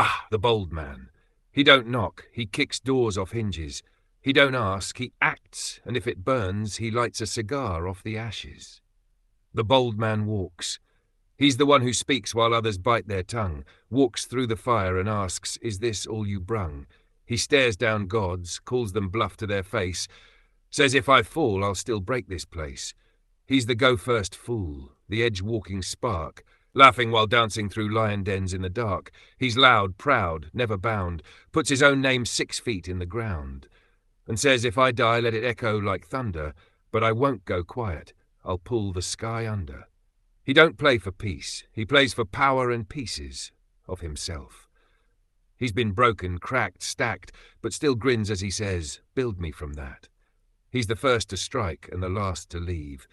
Ah, the bold man. He don't knock, he kicks doors off hinges. He don't ask, he acts, and if it burns, he lights a cigar off the ashes. The bold man walks. He's the one who speaks while others bite their tongue, walks through the fire and asks, "Is this all you brung?" He stares down gods, calls them bluff to their face, says if I fall, I'll still break this place. He's the go-first fool, the edge-walking spark, laughing while dancing through lion dens in the dark. He's loud, proud, never bound, puts his own name 6 feet in the ground, and says if I die, let it echo like thunder, but I won't go quiet, I'll pull the sky under. He don't play for peace, he plays for power and pieces of himself. He's been broken, cracked, stacked, but still grins as he says, build me from that. He's the first to strike and the last to leave,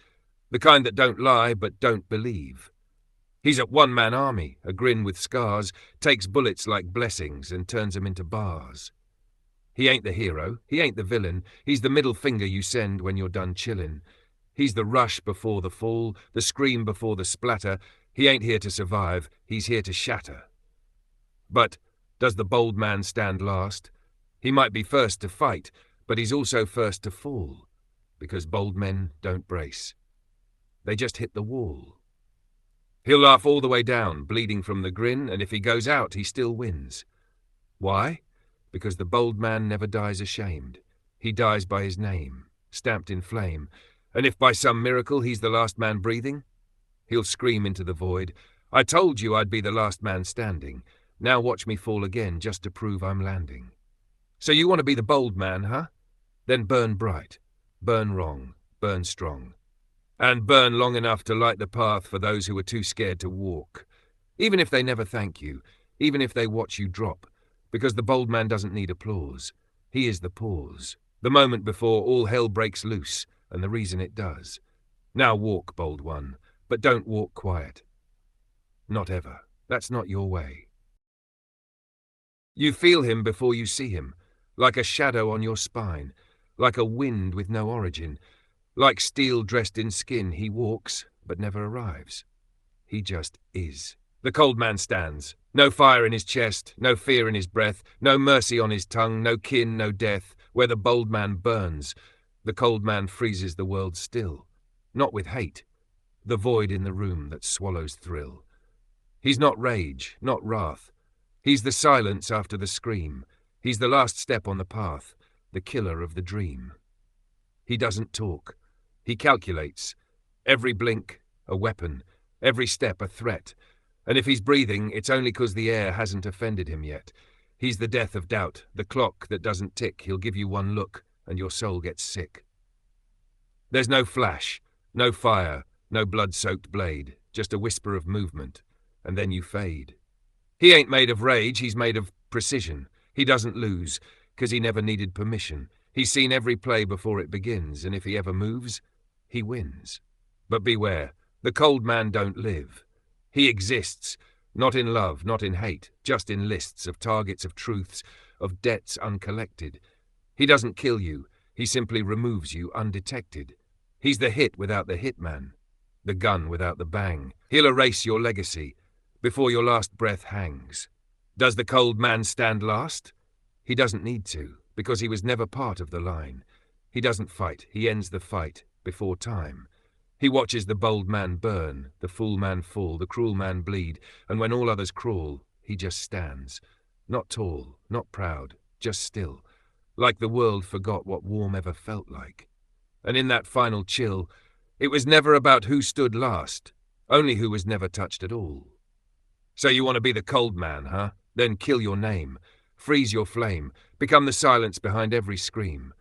the kind that don't lie but don't believe. He's a one-man army, a grin with scars, takes bullets like blessings and turns them into bars. He ain't the hero, he ain't the villain, he's the middle finger you send when you're done chillin'. He's the rush before the fall, the scream before the splatter. He ain't here to survive, he's here to shatter. But does the bold man stand last? He might be first to fight, but he's also first to fall, because bold men don't brace. They just hit the wall. He'll laugh all the way down, bleeding from the grin, and if he goes out, he still wins. Why? Because the bold man never dies ashamed. He dies by his name, stamped in flame, and if by some miracle he's the last man breathing, he'll scream into the void, I told you I'd be the last man standing. Now watch me fall again just to prove I'm landing. So you want to be the bold man, huh? Then burn bright, burn wrong, burn strong. And burn long enough to light the path for those who are too scared to walk. Even if they never thank you, even if they watch you drop, because the bold man doesn't need applause. He is the pause, the moment before all hell breaks loose, and the reason it does. Now walk, bold one, but don't walk quiet. Not ever. That's not your way. You feel him before you see him, like a shadow on your spine, like a wind with no origin. Like steel dressed in skin, he walks, but never arrives. He just is. The cold man stands. No fire in his chest, no fear in his breath, no mercy on his tongue, no kin, no death. Where the bold man burns, the cold man freezes the world still. Not with hate, the void in the room that swallows thrill. He's not rage, not wrath. He's the silence after the scream. He's the last step on the path, the killer of the dream. He doesn't talk. He calculates. Every blink, a weapon. Every step, a threat. And if he's breathing, it's only 'cause the air hasn't offended him yet. He's the death of doubt, the clock that doesn't tick. He'll give you one look, and your soul gets sick. There's no flash, no fire, no blood-soaked blade, just a whisper of movement, and then you fade. He ain't made of rage, he's made of precision. He doesn't lose, 'cause he never needed permission. He's seen every play before it begins, and if he ever moves, he wins. But beware, the cold man don't live. He exists, not in love, not in hate, just in lists of targets, of truths, of debts uncollected. He doesn't kill you, he simply removes you undetected. He's the hit without the hitman, the gun without the bang. He'll erase your legacy before your last breath hangs. Does the cold man stand last? He doesn't need to, because he was never part of the line. He doesn't fight, he ends the fight before time. He watches the bold man burn, the fool man fall, the cruel man bleed, and when all others crawl, he just stands. Not tall, not proud, just still, like the world forgot what warm ever felt like. And in that final chill, it was never about who stood last, only who was never touched at all. So you want to be the cold man, huh? Then kill your name, freeze your flame, become the silence behind every scream.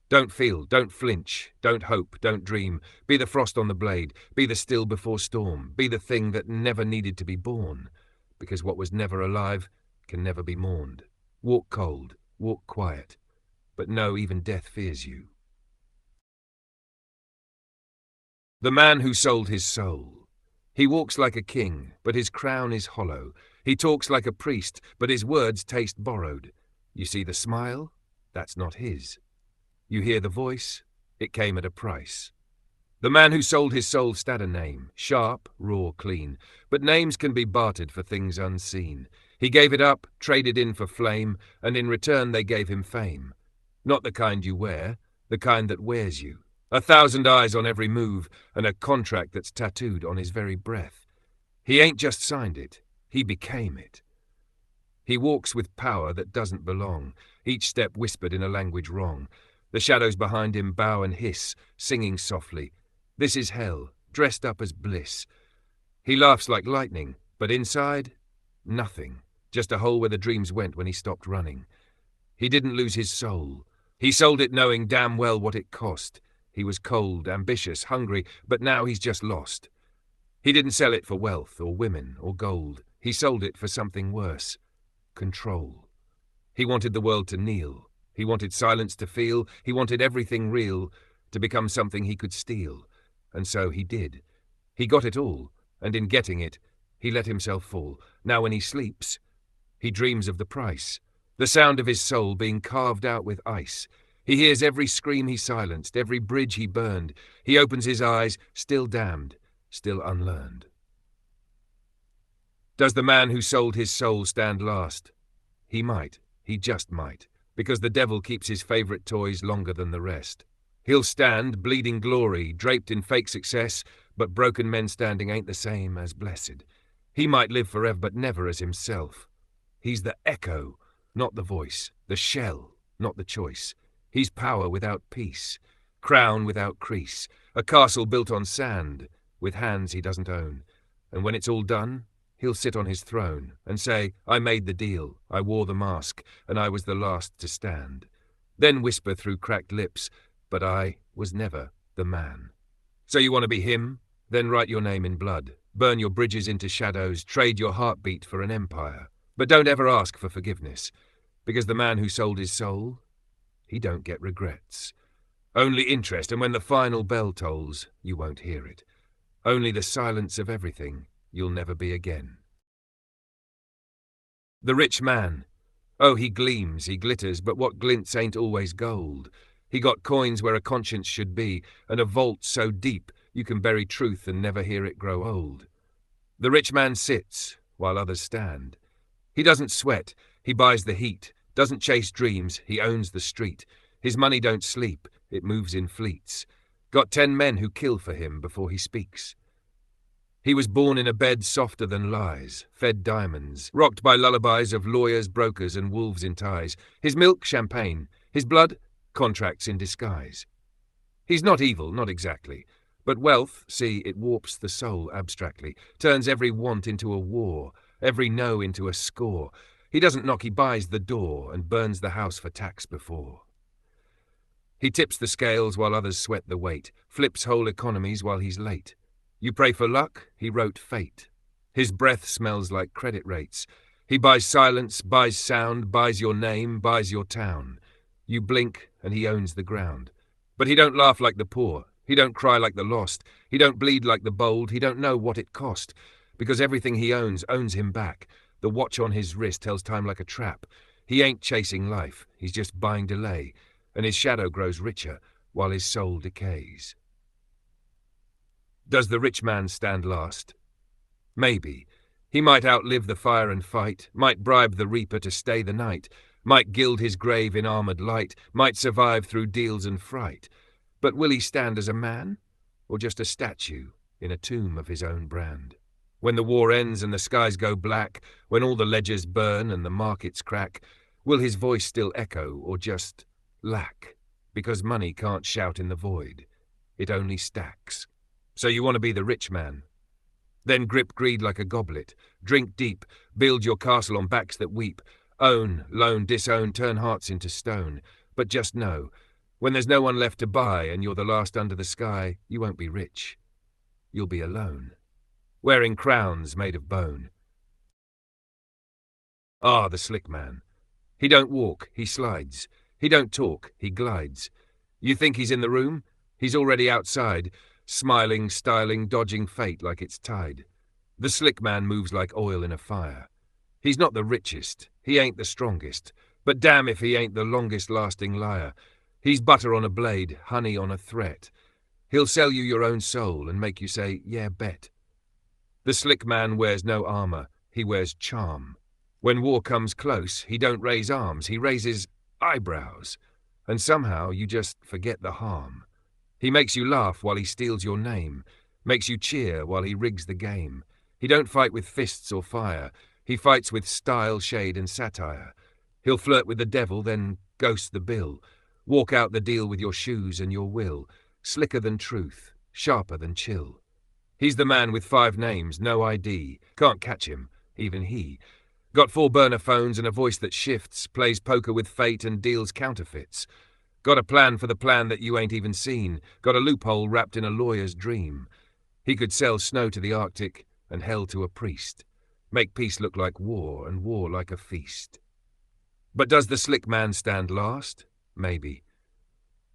Don't feel, don't flinch, don't hope, don't dream. Be the frost on the blade, be the still before storm, be the thing that never needed to be born, because what was never alive can never be mourned. Walk cold, walk quiet, but know even death fears you. The man who sold his soul. He walks like a king, but his crown is hollow. He talks like a priest, but his words taste borrowed. You see the smile? That's not his. You hear the voice? It came at a price. The man who sold his soul stared a name, sharp, raw, clean, but names can be bartered for things unseen. He gave it up, traded in for flame, and in return they gave him fame. Not the kind you wear, the kind that wears you. 1,000 eyes on every move, and a contract that's tattooed on his very breath. He ain't just signed it, he became it. He walks with power that doesn't belong, each step whispered in a language wrong. The shadows behind him bow and hiss, singing softly. This is hell, dressed up as bliss. He laughs like lightning, but inside, nothing. Just a hole where the dreams went when he stopped running. He didn't lose his soul. He sold it knowing damn well what it cost. He was cold, ambitious, hungry, but now he's just lost. He didn't sell it for wealth or women or gold. He sold it for something worse. Control. He wanted the world to kneel. He wanted silence to feel. He wanted everything real to become something he could steal. And so he did. He got it all, and in getting it, he let himself fall. Now when he sleeps, he dreams of the price, the sound of his soul being carved out with ice. He hears every scream he silenced, every bridge he burned. He opens his eyes, still damned, still unlearned. Does the man who sold his soul stand last? He might, he just might, because the devil keeps his favorite toys longer than the rest. He'll stand, bleeding glory, draped in fake success, but broken men standing ain't the same as blessed. He might live forever, but never as himself. He's the echo, not the voice, the shell, not the choice. He's power without peace, crown without crease, a castle built on sand, with hands he doesn't own. And when it's all done, he'll sit on his throne and say, I made the deal, I wore the mask, and I was the last to stand. Then whisper through cracked lips, but I was never the man. So you want to be him? Then write your name in blood, burn your bridges into shadows, trade your heartbeat for an empire. But don't ever ask for forgiveness, because the man who sold his soul, he don't get regrets. Only interest, and when the final bell tolls, you won't hear it. Only the silence of everything you'll never be again. The rich man. Oh, he gleams, he glitters, but what glints ain't always gold. He got coins where a conscience should be, and a vault so deep you can bury truth and never hear it grow old. The rich man sits, while others stand. He doesn't sweat, he buys the heat, doesn't chase dreams, he owns the street. His money don't sleep, it moves in fleets. Got 10 men who kill for him before he speaks. He was born in a bed softer than lies, fed diamonds, rocked by lullabies of lawyers, brokers, and wolves in ties. His milk, champagne. His blood, contracts in disguise. He's not evil, not exactly. But wealth, see, it warps the soul abstractly, turns every want into a war, every no into a score. He doesn't knock, he buys the door, and burns the house for tax before. He tips the scales while others sweat the weight, flips whole economies while he's late. You pray for luck, he wrote fate. His breath smells like credit rates. He buys silence, buys sound, buys your name, buys your town. You blink, and he owns the ground. But he don't laugh like the poor, he don't cry like the lost, he don't bleed like the bold, he don't know what it cost, because everything he owns him back. The watch on his wrist tells time like a trap. He ain't chasing life, he's just buying delay, and his shadow grows richer while his soul decays. Does the rich man stand last? Maybe. He might outlive the fire and fight, might bribe the reaper to stay the night, might gild his grave in armoured light, might survive through deals and fright. But will he stand as a man, or just a statue in a tomb of his own brand? When the war ends and the skies go black, when all the ledgers burn and the markets crack, will his voice still echo or just lack? Because money can't shout in the void, it only stacks. So you want to be the rich man? Then grip greed like a goblet, drink deep, build your castle on backs that weep, own, loan, disown, turn hearts into stone. But just know, when there's no one left to buy and you're the last under the sky, you won't be rich. You'll be alone, wearing crowns made of bone. Ah, the slick man. He don't walk, he slides. He don't talk, he glides. You think he's in the room? He's already outside, smiling, styling, dodging fate like it's tide. The slick man moves like oil in a fire. He's not the richest, he ain't the strongest, but damn if he ain't the longest-lasting liar. He's butter on a blade, honey on a threat. He'll sell you your own soul and make you say, yeah, bet. The slick man wears no armor, he wears charm. When war comes close, he don't raise arms, he raises eyebrows. And somehow you just forget the harm. He makes you laugh while he steals your name, makes you cheer while he rigs the game. He don't fight with fists or fire, he fights with style, shade and satire. He'll flirt with the devil, then ghost the bill, walk out the deal with your shoes and your will, slicker than truth, sharper than chill. He's the man with 5 names, no ID, can't catch him, even he. Got 4 burner phones and a voice that shifts, plays poker with fate and deals counterfeits. Got a plan for the plan that you ain't even seen, got a loophole wrapped in a lawyer's dream. He could sell snow to the Arctic and hell to a priest, make peace look like war and war like a feast. But does the slick man stand last? Maybe.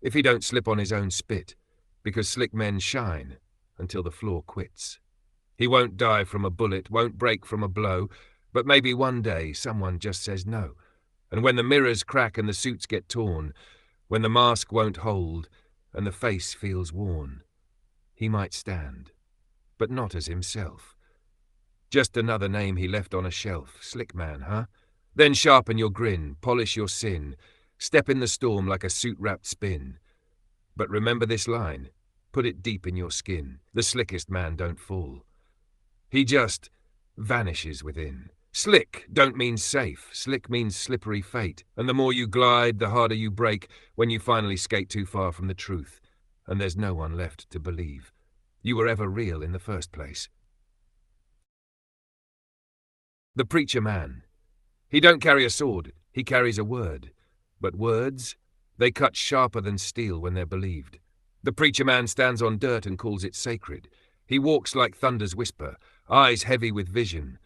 If he don't slip on his own spit, because slick men shine until the floor quits. He won't die from a bullet, won't break from a blow, but maybe one day someone just says no. And when the mirrors crack and the suits get torn, when the mask won't hold and the face feels worn, he might stand, but not as himself. Just another name he left on a shelf, slick man, huh? Then sharpen your grin, polish your sin, step in the storm like a suit-wrapped spin. But remember this line, put it deep in your skin, the slickest man don't fall. He just vanishes within. Slick don't mean safe, slick means slippery fate, and the more you glide, the harder you break when you finally skate too far from the truth, and there's no one left to believe you were ever real in the first place. The preacher man. He don't carry a sword, he carries a word. But words, they cut sharper than steel when they're believed. The preacher man stands on dirt and calls it sacred. He walks like thunder's whisper, eyes heavy with vision,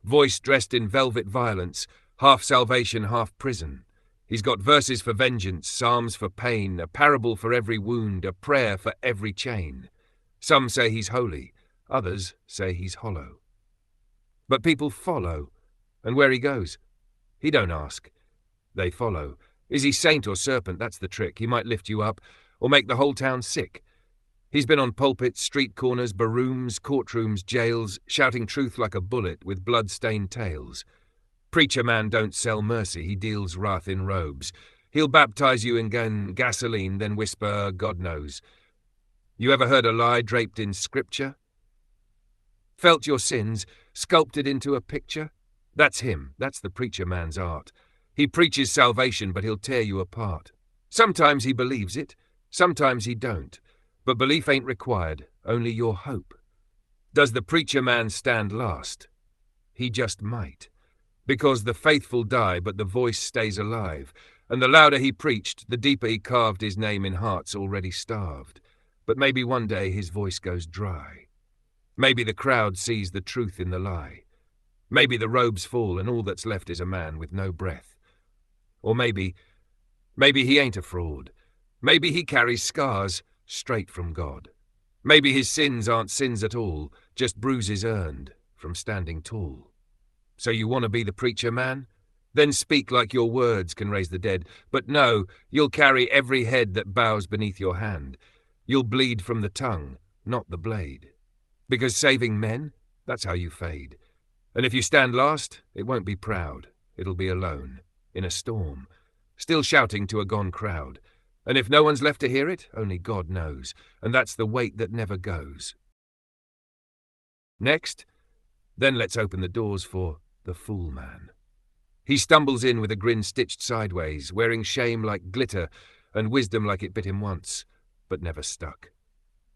voice dressed in velvet violence, half salvation, half prison. He's got verses for vengeance, psalms for pain, a parable for every wound, a prayer for every chain. Some say he's holy, others say he's hollow. But people follow, and where he goes, he don't ask. They follow. Is he saint or serpent? That's the trick. He might lift you up, or make the whole town sick. He's been on pulpits, street corners, barrooms, courtrooms, jails, shouting truth like a bullet with blood-stained tales. Preacher man don't sell mercy, he deals wrath in robes. He'll baptize you in gasoline, then whisper, God knows. You ever heard a lie draped in scripture? Felt your sins, sculpted into a picture? That's him, that's the preacher man's art. He preaches salvation, but he'll tear you apart. Sometimes he believes it, sometimes he don't. But belief ain't required, only your hope. Does the preacher man stand last? He just might. Because the faithful die, but the voice stays alive. And the louder he preached, the deeper he carved his name in hearts already starved. But maybe one day his voice goes dry. Maybe the crowd sees the truth in the lie. Maybe the robes fall and all that's left is a man with no breath. Or maybe he ain't a fraud. Maybe he carries scars straight from God. Maybe his sins aren't sins at all, just bruises earned from standing tall. So you want to be the preacher man? Then speak like your words can raise the dead. But no, you'll carry every head that bows beneath your hand. You'll bleed from the tongue, not the blade. Because saving men, that's how you fade. And if you stand last, it won't be proud. It'll be alone, in a storm, still shouting to a gone crowd. And if no one's left to hear it, only God knows. And that's the weight that never goes. Next, then let's open the doors for the fool man. He stumbles in with a grin stitched sideways, wearing shame like glitter and wisdom like it bit him once, but never stuck.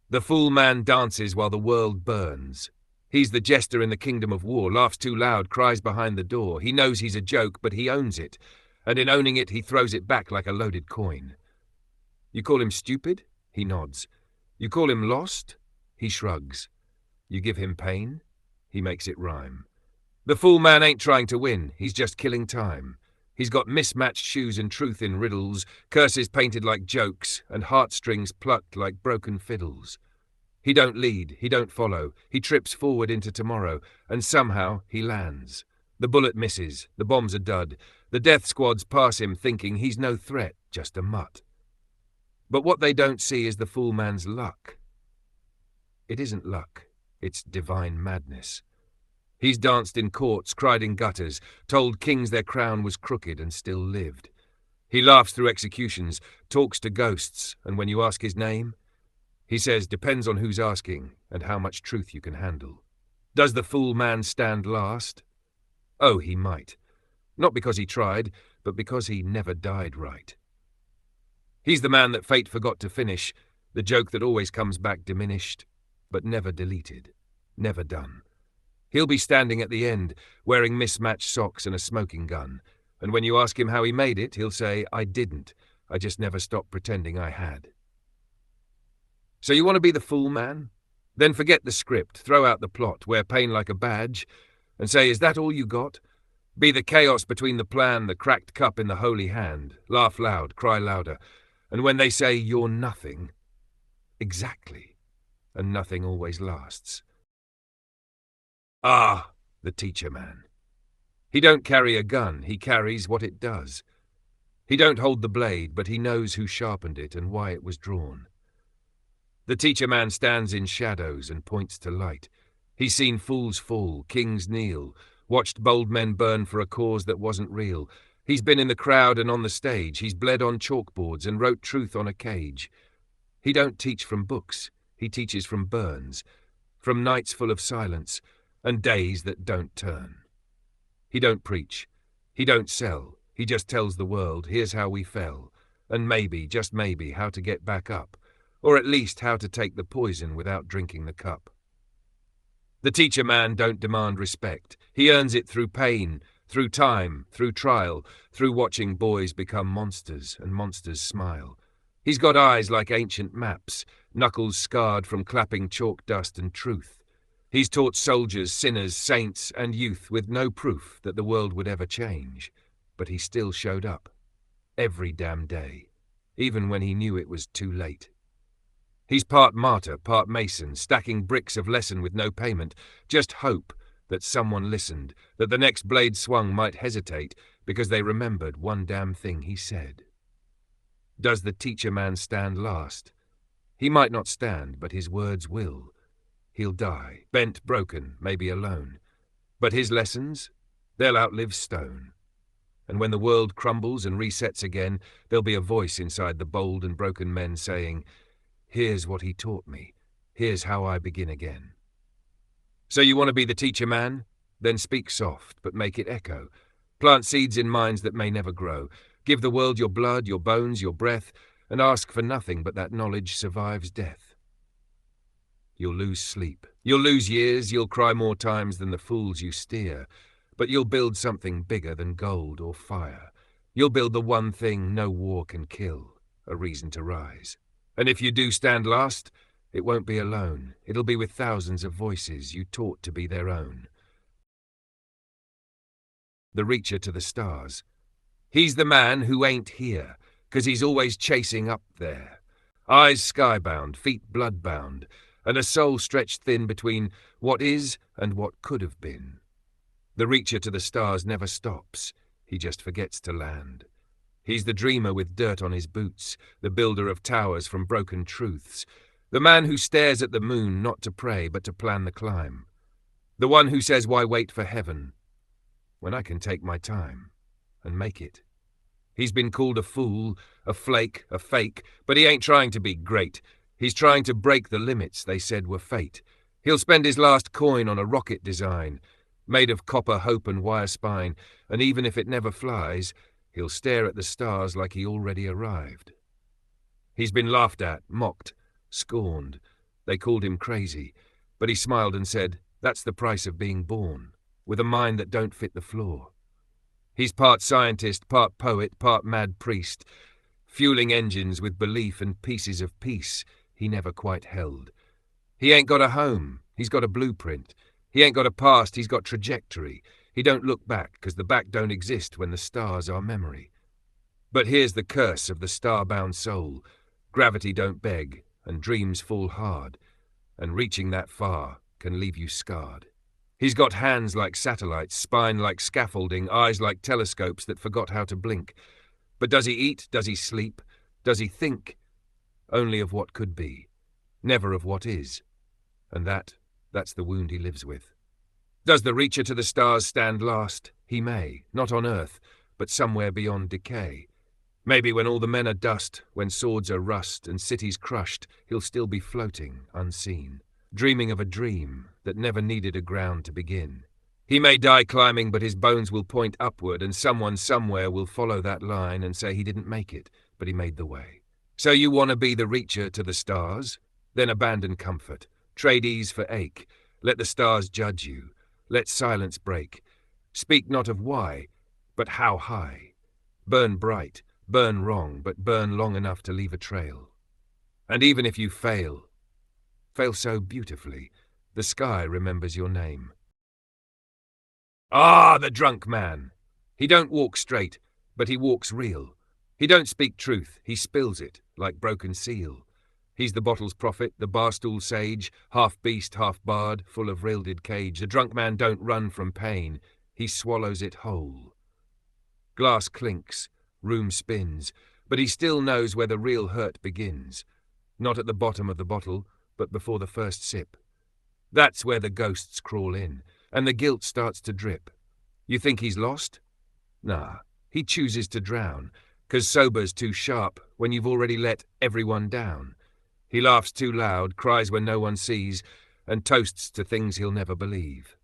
The fool man dances while the world burns. He's the jester in the kingdom of war, laughs too loud, cries behind the door. He knows he's a joke, but he owns it, and in owning it he throws it back like a loaded coin. You call him stupid? He nods. You call him lost? He shrugs. You give him pain? He makes it rhyme. The fool man ain't trying to win, he's just killing time. He's got mismatched shoes and truth in riddles, curses painted like jokes, and heartstrings plucked like broken fiddles. He don't lead, he don't follow, he trips forward into tomorrow, and somehow he lands. The bullet misses, the bomb's a dud, the death squads pass him thinking he's no threat, just a mutt. But what they don't see is the fool man's luck. It isn't luck, it's divine madness. He's danced in courts, cried in gutters, told kings their crown was crooked and still lived. He laughs through executions, talks to ghosts, and when you ask his name, he says, depends on who's asking and how much truth you can handle. Does the fool man stand last? Oh, he might. Not because he tried, but because he never died right. He's the man that fate forgot to finish, the joke that always comes back diminished, but never deleted, never done. He'll be standing at the end, wearing mismatched socks and a smoking gun, and when you ask him how he made it, he'll say, I didn't. I just never stopped pretending I had. So you want to be the fool man? Then forget the script, throw out the plot, wear pain like a badge, and say, is that all you got? Be the chaos between the plan, the cracked cup in the holy hand, laugh loud, cry louder, and when they say you're nothing, exactly, and nothing always lasts. Ah, the teacher man. He don't carry a gun, he carries what it does. He don't hold the blade, but he knows who sharpened it and why it was drawn. The teacher man stands in shadows and points to light. He's seen fools fall, kings kneel, watched bold men burn for a cause that wasn't real. He's been in the crowd and on the stage. He's bled on chalkboards and wrote truth on a cage. He don't teach from books. He teaches from burns, from nights full of silence and days that don't turn. He don't preach. He don't sell. He just tells the world, here's how we fell, and maybe, just maybe, how to get back up, or at least how to take the poison without drinking the cup. The teacher man don't demand respect. He earns it through pain, through time, through trial, through watching boys become monsters and monsters smile. He's got eyes like ancient maps, knuckles scarred from clapping chalk dust and truth. He's taught soldiers, sinners, saints, and youth with no proof that the world would ever change, but he still showed up. Every damn day, even when he knew it was too late. He's part martyr, part mason, stacking bricks of lesson with no payment, just hope that someone listened, that the next blade swung might hesitate because they remembered one damn thing he said. Does the teacher man stand last? He might not stand, but his words will. He'll die, bent, broken, maybe alone. But his lessons, they'll outlive stone. And when the world crumbles and resets again, there'll be a voice inside the bold and broken men saying, here's what he taught me. Here's how I begin again. So you want to be the teacher man? Then speak soft, but make it echo. Plant seeds in minds that may never grow. Give the world your blood, your bones, your breath, and ask for nothing but that knowledge survives death. You'll lose sleep. You'll lose years. You'll cry more times than the fools you steer. But you'll build something bigger than gold or fire. You'll build the one thing no war can kill, a reason to rise. And if you do stand last, it won't be alone. It'll be with thousands of voices you taught to be their own. The reacher to the stars. He's the man who ain't here, 'cause he's always chasing up there. Eyes skybound, feet bloodbound, and a soul stretched thin between what is and what could have been. The reacher to the stars never stops. He just forgets to land. He's the dreamer with dirt on his boots, the builder of towers from broken truths, the man who stares at the moon not to pray but to plan the climb, the one who says why wait for heaven when I can take my time and make it. He's been called a fool, a flake, a fake, but he ain't trying to be great. He's trying to break the limits they said were fate. He'll spend his last coin on a rocket design, made of copper hope and wire spine, and even if it never flies, he'll stare at the stars like he already arrived. He's been laughed at, mocked, scorned. They called him crazy, but he smiled and said, that's the price of being born, with a mind that don't fit the floor. He's part scientist, part poet, part mad priest, fueling engines with belief and pieces of peace he never quite held. He ain't got a home, he's got a blueprint. He ain't got a past, he's got trajectory. He don't look back, 'cause the back don't exist when the stars are memory. But here's the curse of the star-bound soul. Gravity don't beg, and dreams fall hard, and reaching that far can leave you scarred. He's got hands like satellites, spine like scaffolding, eyes like telescopes that forgot how to blink. But does he eat? Does he sleep? Does he think? Only of what could be, never of what is. And that's the wound he lives with. Does the reacher to the stars stand last? He may, not on earth, but somewhere beyond decay. Maybe when all the men are dust, when swords are rust and cities crushed, he'll still be floating, unseen, dreaming of a dream that never needed a ground to begin. He may die climbing, but his bones will point upward, and someone somewhere will follow that line and say he didn't make it, but he made the way. So you want to be the reacher to the stars? Then abandon comfort, trade ease for ache, let the stars judge you, let silence break. Speak not of why, but how high. Burn bright, burn wrong, but burn long enough to leave a trail. And even if you fail so beautifully, the sky remembers your name. Ah, the drunk man! He don't walk straight, but he walks real. He don't speak truth, he spills it, like broken seal. He's the bottle's prophet, the barstool sage, half beast, half bard, full of rilded cage. The drunk man don't run from pain, he swallows it whole. Glass clinks, room spins, but he still knows where the real hurt begins. Not at the bottom of the bottle, but before the first sip. That's where the ghosts crawl in, and the guilt starts to drip. You think he's lost? Nah, he chooses to drown, 'cause sober's too sharp when you've already let everyone down. He laughs too loud, cries when no one sees, and toasts to things he'll never believe.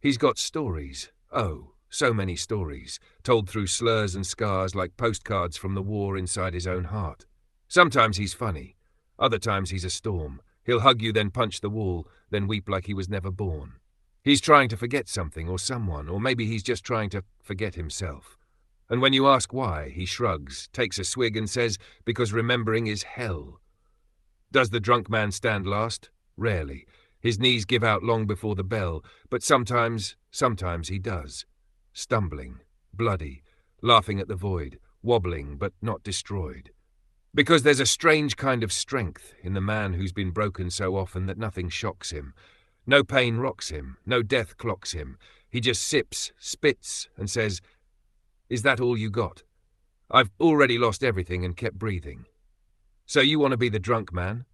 He's got stories, oh, so many stories, told through slurs and scars like postcards from the war inside his own heart. Sometimes he's funny, other times he's a storm. He'll hug you, then punch the wall, then weep like he was never born. He's trying to forget something or someone, or maybe he's just trying to forget himself. And when you ask why, he shrugs, takes a swig and says, because remembering is hell. Does the drunk man stand last? Rarely. His knees give out long before the bell, but sometimes he does. Stumbling, bloody, laughing at the void, wobbling but not destroyed. Because there's a strange kind of strength in the man who's been broken so often that nothing shocks him. No pain rocks him, no death clocks him. He just sips, spits, and says, "Is that all you got? I've already lost everything and kept breathing." So you want to be the drunk man?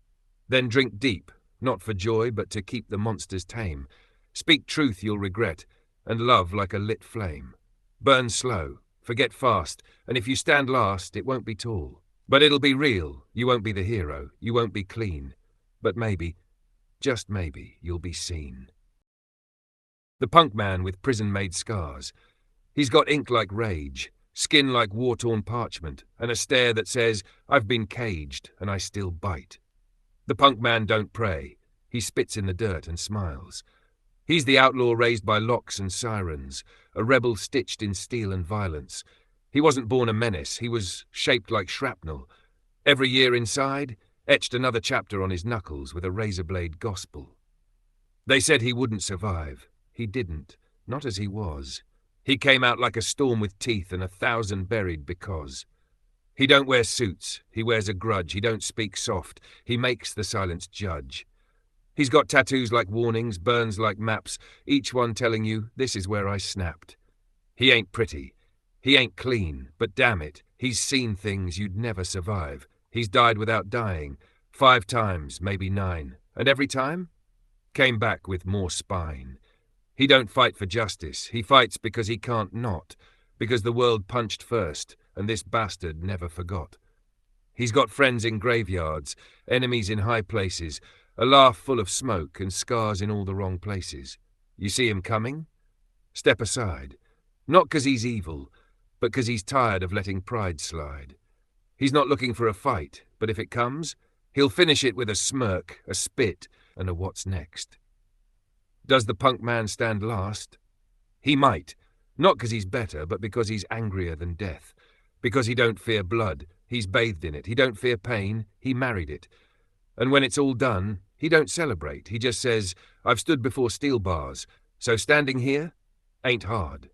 Then drink deep, not for joy, but to keep the monsters tame. Speak truth you'll regret, and love like a lit flame. Burn slow, forget fast, and if you stand last, it won't be tall. But it'll be real, you won't be the hero, you won't be clean. But maybe, just maybe, you'll be seen. The punk man with prison-made scars. He's got ink like rage, skin like war-torn parchment, and a stare that says, "I've been caged, and I still bite." The punk man don't pray. He spits in the dirt and smiles. He's the outlaw raised by locks and sirens, a rebel stitched in steel and violence. He wasn't born a menace, he was shaped like shrapnel. Every year inside, etched another chapter on his knuckles with a razor-blade gospel. They said he wouldn't survive. He didn't, not as he was. He came out like a storm with teeth and 1,000 buried because. He don't wear suits, he wears a grudge, he don't speak soft, he makes the silence judge. He's got tattoos like warnings, burns like maps, each one telling you, this is where I snapped. He ain't pretty, he ain't clean, but damn it, he's seen things you'd never survive. He's died without dying, 5 times, maybe 9, and every time? Came back with more spine. He don't fight for justice, he fights because he can't not, because the world punched first, and this bastard never forgot. He's got friends in graveyards, enemies in high places, a laugh full of smoke and scars in all the wrong places. You see him coming? Step aside. Not 'cause he's evil, but 'cause he's tired of letting pride slide. He's not looking for a fight, but if it comes, he'll finish it with a smirk, a spit, and a what's next. Does the punk man stand last? He might, not 'cause he's better, but because he's angrier than death. Because he don't fear blood, he's bathed in it. He don't fear pain, he married it. And when it's all done, he don't celebrate. He just says, I've stood before steel bars, so standing here ain't hard.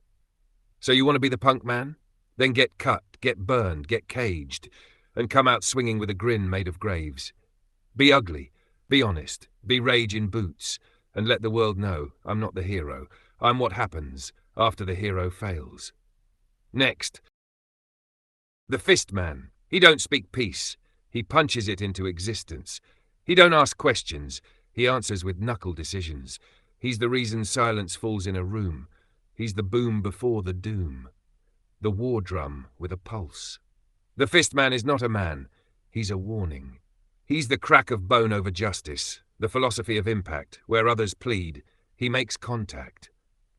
So you want to be the punk man? Then get cut, get burned, get caged, and come out swinging with a grin made of graves. Be ugly, be honest, be rage in boots, and let the world know I'm not the hero. I'm what happens after the hero fails. Next. The fist man. He don't speak peace. He punches it into existence. He don't ask questions. He answers with knuckle decisions. He's the reason silence falls in a room. He's the boom before the doom. The war drum with a pulse. The fist man is not a man. He's a warning. He's the crack of bone over justice, the philosophy of impact, where others plead. He makes contact.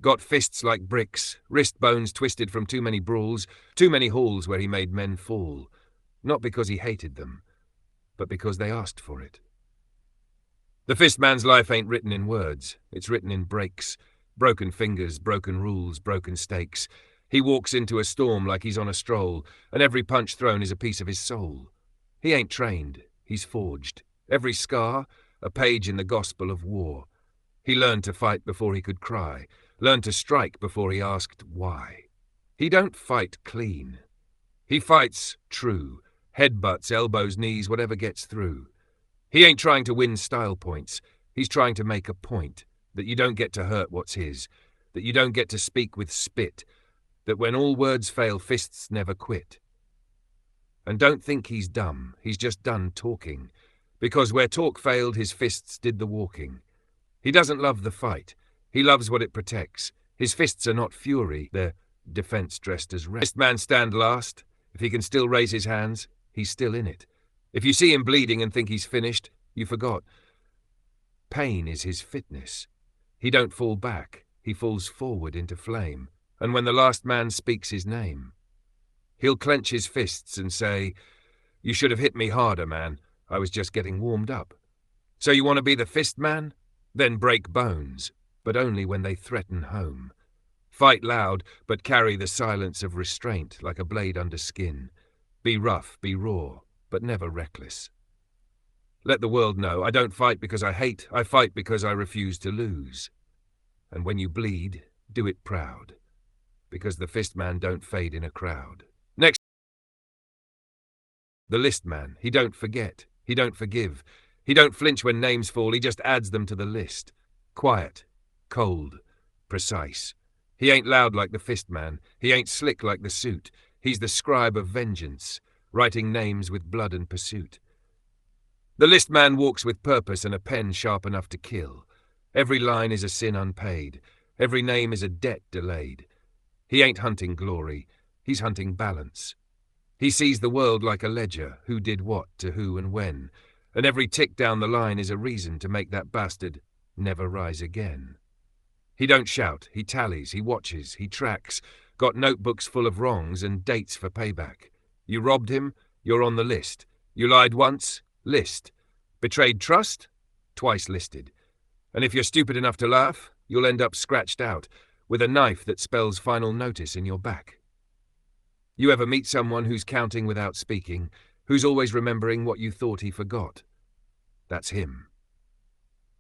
Got fists like bricks, wrist bones twisted from too many brawls, too many halls where he made men fall. Not because he hated them, but because they asked for it. The fist man's life ain't written in words. It's written in breaks. Broken fingers, broken rules, broken stakes. He walks into a storm like he's on a stroll, and every punch thrown is a piece of his soul. He ain't trained. He's forged. Every scar, a page in the gospel of war. He learned to fight before he could cry, learned to strike before he asked why. He don't fight clean. He fights true, headbutts, elbows, knees, whatever gets through. He ain't trying to win style points. He's trying to make a point, that you don't get to hurt what's his, that you don't get to speak with spit, that when all words fail, fists never quit. And don't think he's dumb, he's just done talking, because where talk failed, his fists did the walking. He doesn't love the fight, he loves what it protects. His fists are not fury, they're defense dressed as rest. Fist man stand last. If he can still raise his hands, he's still in it. If you see him bleeding and think he's finished, you forgot. Pain is his fitness. He don't fall back, he falls forward into flame. And when the last man speaks his name, he'll clench his fists and say, "You should have hit me harder, man. I was just getting warmed up." So you want to be the fist man? Then break bones, but only when they threaten home. Fight loud, but carry the silence of restraint like a blade under skin. Be rough, be raw, but never reckless. Let the world know I don't fight because I hate, I fight because I refuse to lose. And when you bleed, do it proud, because the fist man don't fade in a crowd. Next, the list man, he don't forget, he don't forgive, he don't flinch when names fall, he just adds them to the list. Quiet, cold, precise. He ain't loud like the fist man, he ain't slick like the suit, he's the scribe of vengeance, writing names with blood and pursuit. The list man walks with purpose and a pen sharp enough to kill. Every line is a sin unpaid, every name is a debt delayed. He ain't hunting glory, he's hunting balance. He sees the world like a ledger, who did what to who and when, and every tick down the line is a reason to make that bastard never rise again. He don't shout, he tallies, he watches, he tracks, got notebooks full of wrongs and dates for payback. You robbed him, you're on the list. You lied once, list. Betrayed trust, twice listed. And if you're stupid enough to laugh, you'll end up scratched out, with a knife that spells final notice in your back. You ever meet someone who's counting without speaking, who's always remembering what you thought he forgot? That's him.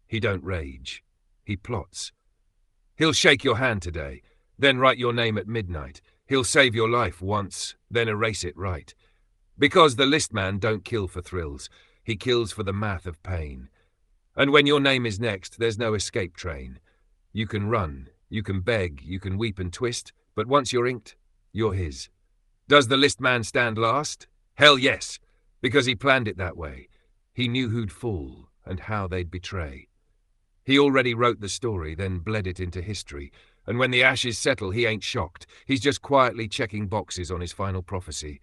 He don't rage. He plots. He'll shake your hand today, then write your name at midnight. He'll save your life once, then erase it right. Because the list man don't kill for thrills. He kills for the math of pain. And when your name is next, there's no escape train. You can run, you can beg, you can weep and twist, but once you're inked, you're his. Does the list man stand last? Hell yes, because he planned it that way. He knew who'd fall and how they'd betray. He already wrote the story, then bled it into history, and when the ashes settle, he ain't shocked. He's just quietly checking boxes on his final prophecy.